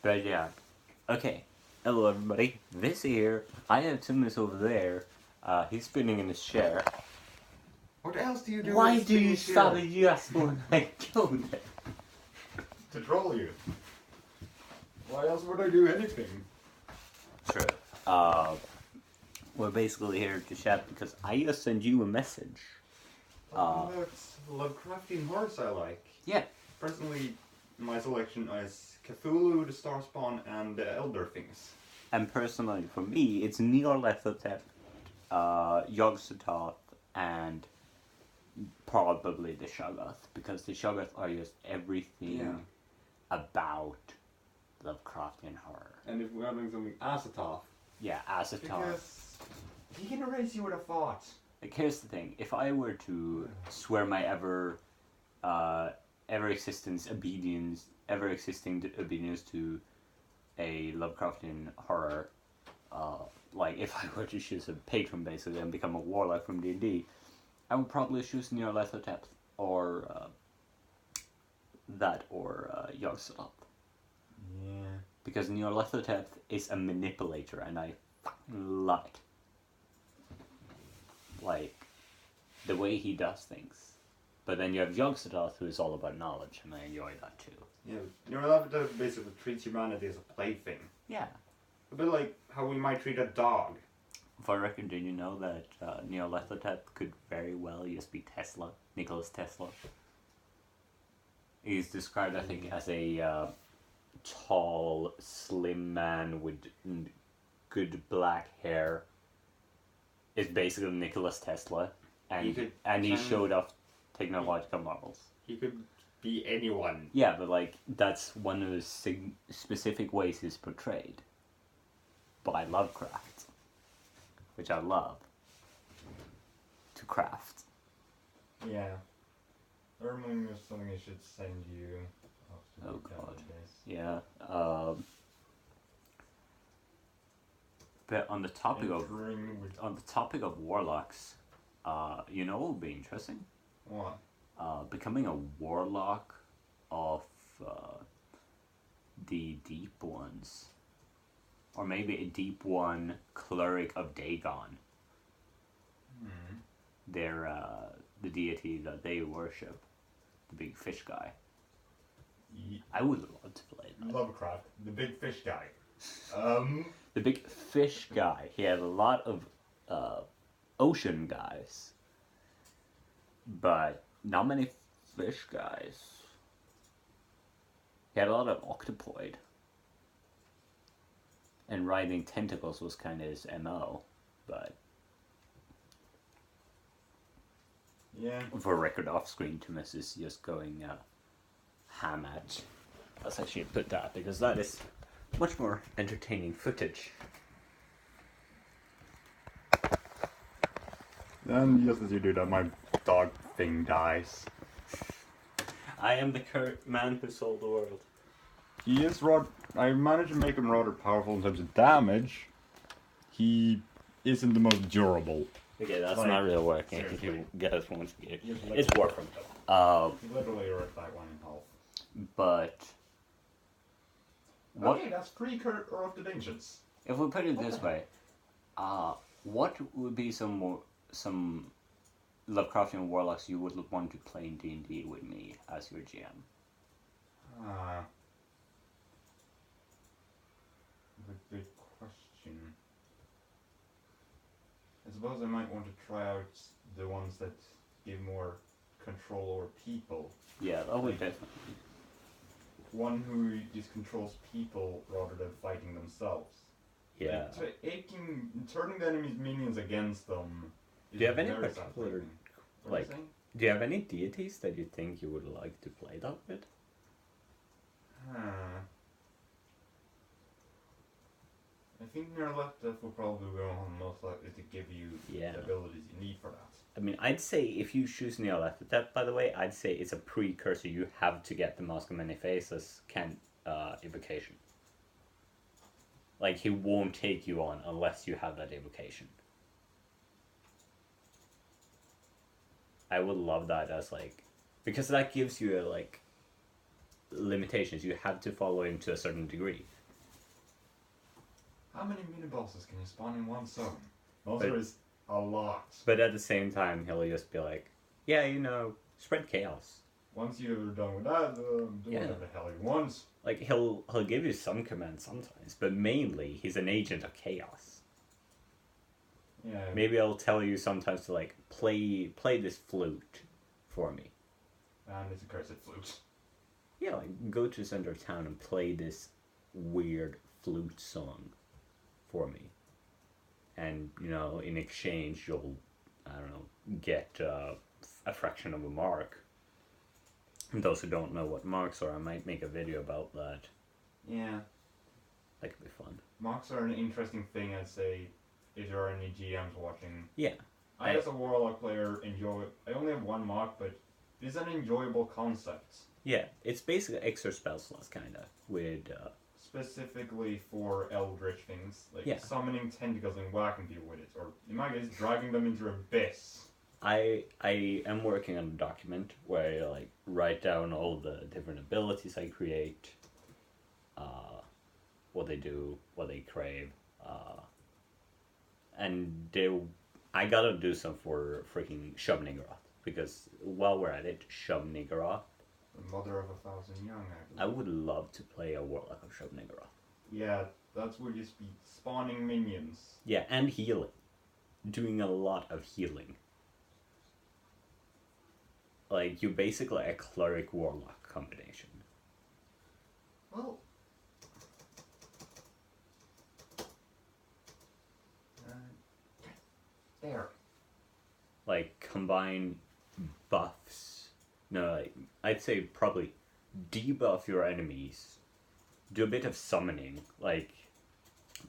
But yeah. Okay. Hello, everybody. This here, I have Timus over there. He's spinning in his chair. What else do you do? Why with a do you spinning stop chair? it just when I go there? To troll you. Why else would I do anything? True. We're basically here to chat because I just sent you a message. That's Lovecraftian horrors I like. Yeah. Personally, my selection is Cthulhu, the Starspawn, and the Elder Things. And personally, for me, it's Nyarlathotep, Yog-Sothoth, and probably the Shoggoth, because the Shoggoth are just everything about Lovecraftian horror. And if we're doing something Azathoth, Yeah, Azathoth. because he can erase you with a thought. Like, here's the thing: if I were to swear my ever existing obedience to a Lovecraftian horror, like if I were to choose a patron basically and become a warlock from D&D, I would probably choose Nyarlathotep or Yog-Sothoth. Yeah. Because Nyarlathotep is a manipulator and I fucking love it. Like, the way he does things. But then you have Yog-Sothoth, who is all about knowledge, and I enjoy that too. Yeah, Nyarlathotep basically treats humanity as a plaything. Yeah. A bit like how we might treat a dog. For a record, did you know that Nyarlathotep could very well just be Tesla, Nicholas Tesla? He's described, I think, as a tall, slim man with good black hair. It's basically Nicholas Tesla, and he showed off technological marvels. He could be anyone. Yeah, but like that's one of the specific ways he's portrayed by Lovecraft, which I love to craft. Yeah. Ermling is something I should send you. Oh god. Yeah. But on the topic of warlocks, you know what would be interesting? What? Becoming a warlock of the deep ones, or maybe a deep one cleric of Dagon. They're the deity that they worship, the big fish guy. I would love to play that. Lovecraft, the big fish guy. The big fish guy. He had a lot of ocean guys, but not many fish guys. He had a lot of octopoid. And riding tentacles was kind of his MO, but... Yeah. For record, off-screen, Timus is just going ham at. Let's actually put that, because that is much more entertaining footage. And just as you do that, my dog thing dies. I am the current man who sold the world. He is I managed to make him rather powerful in terms of damage. He isn't the most durable. Okay, that's Like, not really working. seriously. If you guys want to get Just it's working. He literally ripped that one in half. But what Okay, that's pre-Curse of the Ancients. if we put it this way? What would be some Lovecraftian warlocks you would want to play in D&D with me as your GM? The good question. I suppose I might want to try out the ones that give more control over people. Yeah, that would definitely. One who just controls people rather than fighting themselves. Yeah. Like, turning the enemy's minions against them. Do you have any very particular, satisfying. What are you saying? do you have any deities that you think you would like to play that with? I think Nyarlathotep will probably be one most likely to give you the abilities you need for that. I mean, I'd say if you choose Nyarlathotep, by the way, I'd say it's a precursor. You have to get the Mask of Many Faces evocation. Like, he won't take you on unless you have that evocation. I would love that as, like... Because that gives you, limitations. You have to follow him to a certain degree. How many mini bosses can you spawn in one zone? Also, is a lot. But at the same time, he'll just be like, yeah, you know, spread chaos. Once you're done with that, do whatever the hell he wants. Like, he'll give you some commands sometimes, but mainly he's an agent of chaos. Yeah. Maybe I'll tell you sometimes to, like, play this flute for me. And it's a cursed flute. Yeah, like, go to the center of town and play this weird flute song for me. And, you know, in exchange, you'll, I don't know, get a fraction of a mark. And those who don't know what marks are, I might make a video about that. Yeah. That could be fun. Marks are an interesting thing, I'd say, if there are any GMs watching. Yeah. I, as a Warlock player, I only have one mark, but it's an enjoyable concept. Yeah, it's basically extra spell slots, kind of, with... specifically for eldritch things, like Yeah. summoning tentacles and whacking people with it, or in my case, dragging them into abyss. I am working on a document where I like write down all the different abilities I create, what they do, what they crave, and I gotta do some for freaking Shub-Niggurath, because while we're at it, Shub-Niggurath, The mother of 1,000 young, I I believe. would love to play a Warlock of Shub-Niggurath. Yeah, that's where you be spawning minions. Yeah, and healing. Doing a lot of healing. Like, you're basically a cleric warlock combination. Well, there. Like, combine buffs. No, like, I'd say probably debuff your enemies. Do a bit of summoning. Like,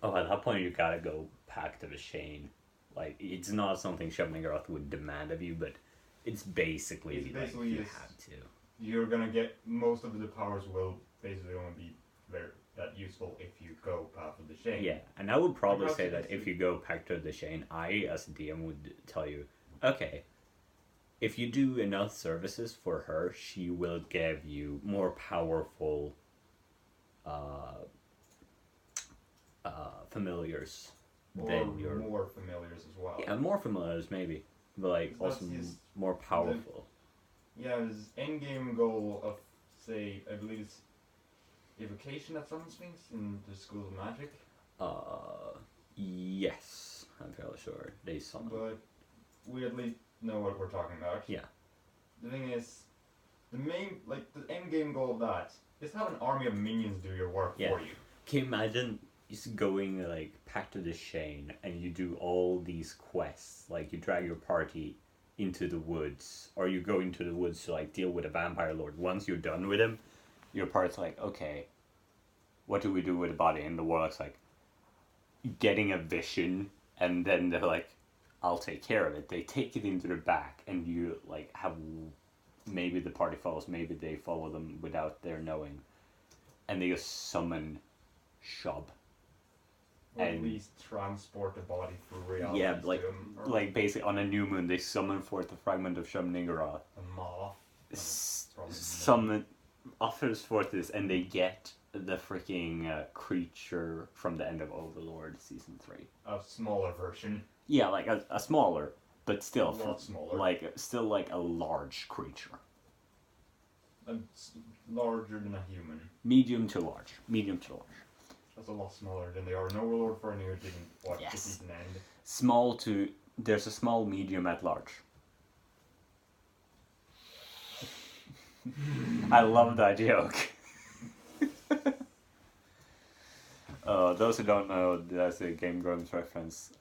oh, at that point you gotta go Pact of the Shane. Like, it's not something Shub-Niggurath would demand of you, but it's basically, It's like, basically you is- have to. You're gonna get most of the powers will basically only be very that useful if you go Path of the Shane. Yeah, and I would probably Because say it's- that if you go Pact of the Shane, I, as a DM, would tell you, okay, if you do enough services for her, she will give you more powerful familiars Or than your... more familiars as well. Yeah, more familiars maybe, but like That's also his- more powerful. Yeah, his endgame goal of, say, I believe it's evocation at Summon Sphinx in the School of Magic. Yes, I'm fairly sure they summon. But we at least know what we're talking about. Yeah. The thing is, the end game goal of that is have an army of minions do your work Yeah. for you. Can you imagine just going like Pact of the Shane and you do all these quests, like you drag your party into the woods, or you go into the woods to like deal with a vampire lord. Once you're done with him, your party's like, okay, what do we do with the body? And the warlock's like, getting a vision, and then they're like, I'll take care of it. They take it into their back, and you like have maybe the party follows, maybe they follow them without their knowing, and they just summon Shub. Or at And- least transport the body through reality. Yeah, like to him, or like basically on a new moon they summon forth a fragment of Shub-Niggurath. a moth. Probably Summon offers forth this, and they get the freaking creature from the end of Overlord season 3. a smaller version. Yeah, like a smaller, but still A lot smaller. like still like a large creature. Larger than a human. Medium to large. Medium to large. That's a lot smaller than they are. No Overlord for any who didn't watch Yes. the season end. Small to there's a small, medium, at large. I love that joke. Those who don't know, that's a Game Grumps reference.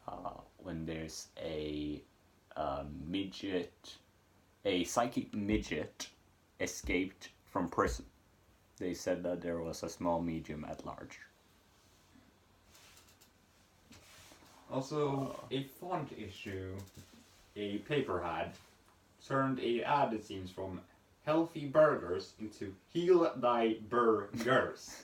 When there's a midget, a psychic midget escaped from prison. They said that there was a small, medium, at large. Also, a font issue a paper had turned a ad, it seems, from healthy burgers into heal thy burgers.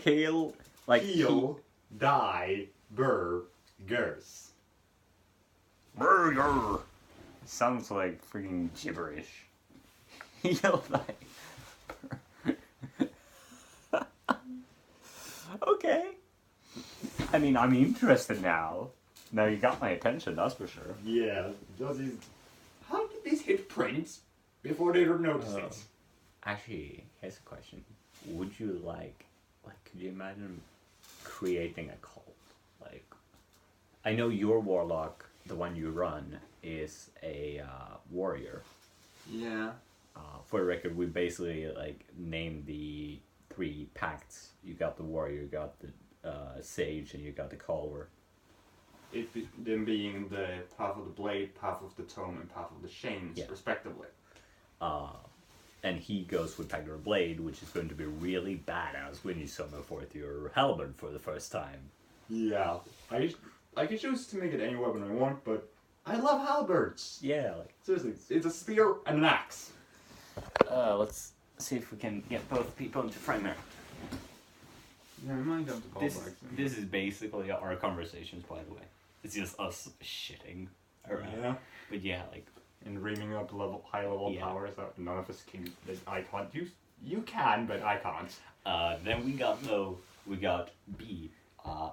Hail, like Heal thy burgers. burger. Sounds like freaking gibberish. You'll like. Okay. I mean, I'm interested now. Now you got my attention, that's for sure. Yeah. How did these hit print before they noticed it? Actually, here's a question. Would you could you imagine creating a cult? Like, I know your warlock, the one you run, is a warrior. Yeah. For the record, we basically named the 3 pacts. You got the warrior, you got the sage, and you got the caller. Them being the path of the blade, path of the tome, and path of the chains, respectively. And he goes with Pact of the Blade, which is going to be really badass when you summon forth your halberd for the first time. Yeah. I can choose to make it any weapon I want, but I love halberds. Yeah, Seriously, it's a spear and an axe. let's see if we can get both people into frame here. Yeah, I might have to call back. This is basically our conversations, by the way. It's just us shitting around. Yeah. But yeah, and reaming up high level powers that none of us can. That I can't use. You can, but I can't. Then we got B.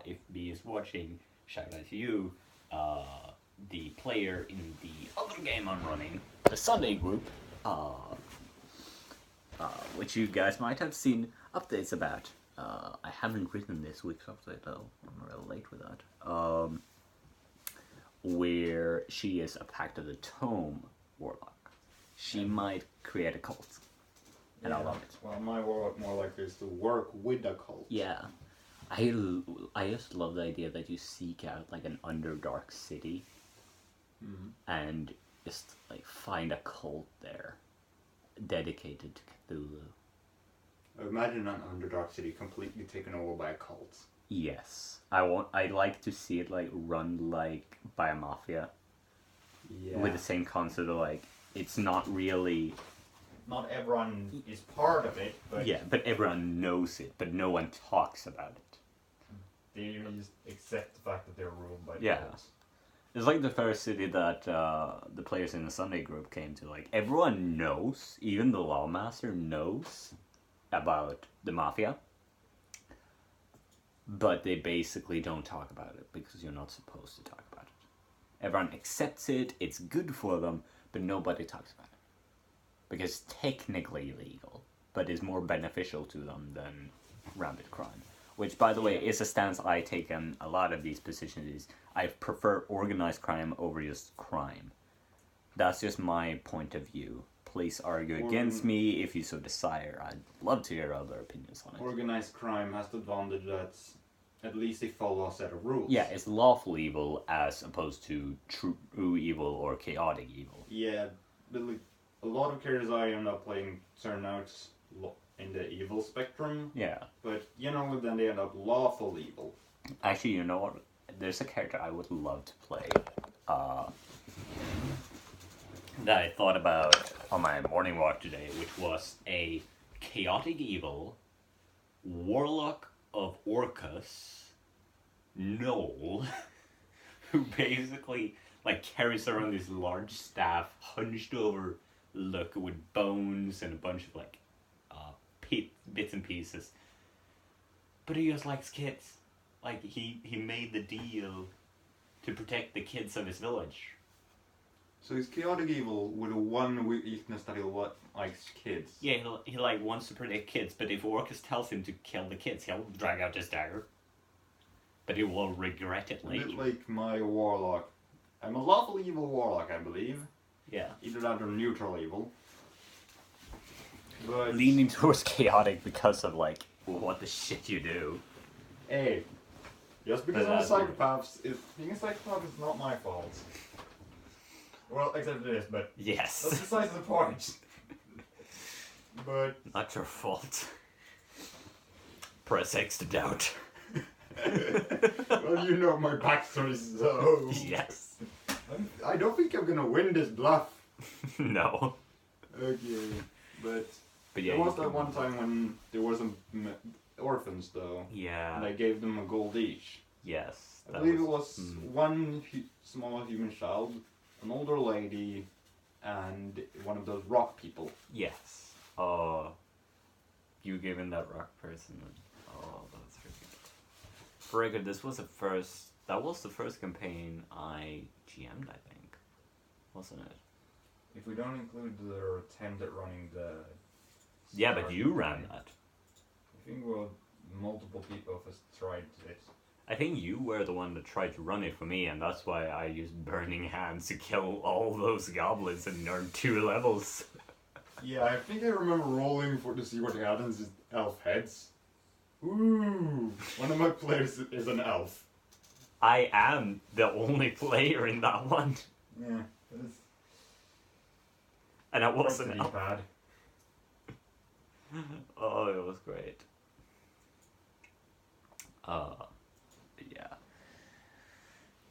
If B is watching, shout out to you. The player in the other game I'm running, the Sunday group, which you guys might have seen updates about. I haven't written this week's update though. I'm real late with that. Where she is a Pact of the Tome warlock. She might create a cult. And I love it. Well, my warlock more likely is to work with a cult. Yeah. I just love the idea that you seek out an underdark city and just find a cult there dedicated to Cthulhu. Imagine an underdark city completely taken over by a cult. Yes. I'd like to see it run by a mafia. Yeah. With the same concept of it's not really. Not everyone is part of it, but yeah, but everyone knows it, but no one talks about it. They just accept the fact that they're ruled by cults. It's like the first city that the players in the Sunday group came to. Everyone knows, even the lawmaster knows about the mafia. But they basically don't talk about it because you're not supposed to talk about it. Everyone accepts it, it's good for them, but nobody talks about it. Because it's technically illegal, but is more beneficial to them than rampant crime. Which, by the way, is a stance I take on a lot of these positions. Is I prefer organized crime over just crime. That's just my point of view. Please argue against me if you so desire. I'd love to hear other opinions on it. Organized crime has the advantage that at least they follow a set of rules. Yeah, it's lawful evil as opposed to true evil or chaotic evil. Yeah, but a lot of characters I end up playing turn out in the evil spectrum. Yeah. But, then they end up lawful evil. Actually, you know what? There's a character I would love to play. That I thought about on my morning walk today, which was a chaotic evil warlock of Orcus, Noel, who basically carries around this large staff, hunched over look with bones and a bunch of bits and pieces. But he just likes kids. He made the deal to protect the kids of his village. So he's chaotic evil with one weakness that he likes kids. Yeah, he wants to protect kids, but if Orcus tells him to kill the kids, he'll drag out his dagger. But he will regret it later. A bit like my warlock. I'm a lawful evil warlock, I believe. Yeah. Either that or neutral evil. But leaning towards chaotic because of what the shit you do. Hey, just because I'm a psychopath, being a psychopath is not my fault. Well, except it is, but yes, that's besides the point. But not your fault. Press X to doubt. Well, you know my backstory, so yes. I don't think I'm gonna win this bluff. No. Okay, but yeah, there was that one time when there were some orphans, though. Yeah. And I gave them a gold each. Yes. I believe it was one small human child, an older lady, and one of those rock people. Yes. You given that rock person. Oh, that's really good. For record, that was the first campaign I GM'd, I think. Wasn't it? If we don't include the attempt at running the... Yeah, but you ran that. I think multiple people of us tried it. I think you were the one that tried to run it for me, and that's why I used Burning Hands to kill all those goblins and earn 2 levels. Yeah, I think I remember rolling to see what happens is elf heads. Ooh, one of my players is an elf. I am the only player in that one. Yeah, and I wasn't elf. bad. Oh, it was great. Yeah.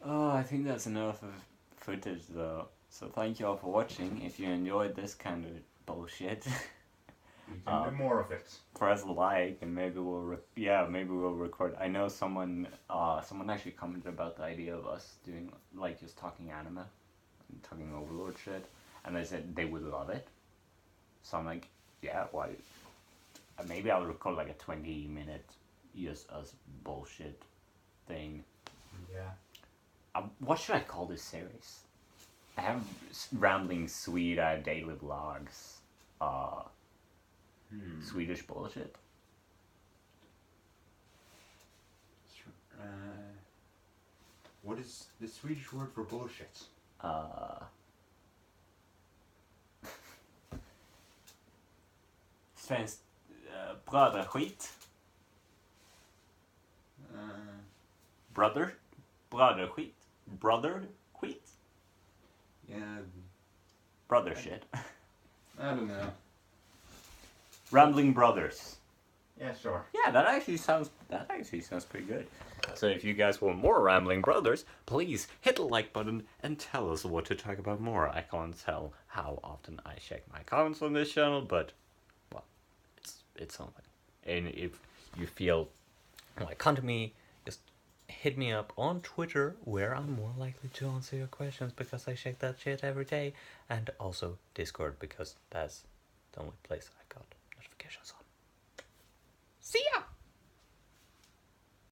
Oh, I think that's enough of footage though. So thank you all for watching. If you enjoyed this kind of bullshit, you can do more of it. Press like and maybe we'll maybe we'll record. I know someone actually commented about the idea of us doing like just talking anime and talking Overlord shit, and they said they would love it. So I'm like, yeah, why? Maybe I'll record like a 20-minute just us bullshit thing. Yeah. What should I call this series? I have rambling Swede daily vlogs. Swedish bullshit. What is the Swedish word for bullshit? Svenskt bröderskit. Brotherskit. Brotherskit. Yeah. Brother shit. I don't know. Rambling Brothers. Yeah, sure. Yeah, that actually sounds pretty good. So if you guys want more Rambling Brothers, please hit the like button and tell us what to talk about more. I can't tell how often I check my comments on this channel, but well, it's something. And if you feel like contact me, just hit me up on Twitter, where I'm more likely to answer your questions because I check that shit every day, and also Discord because that's the only place I got notifications on.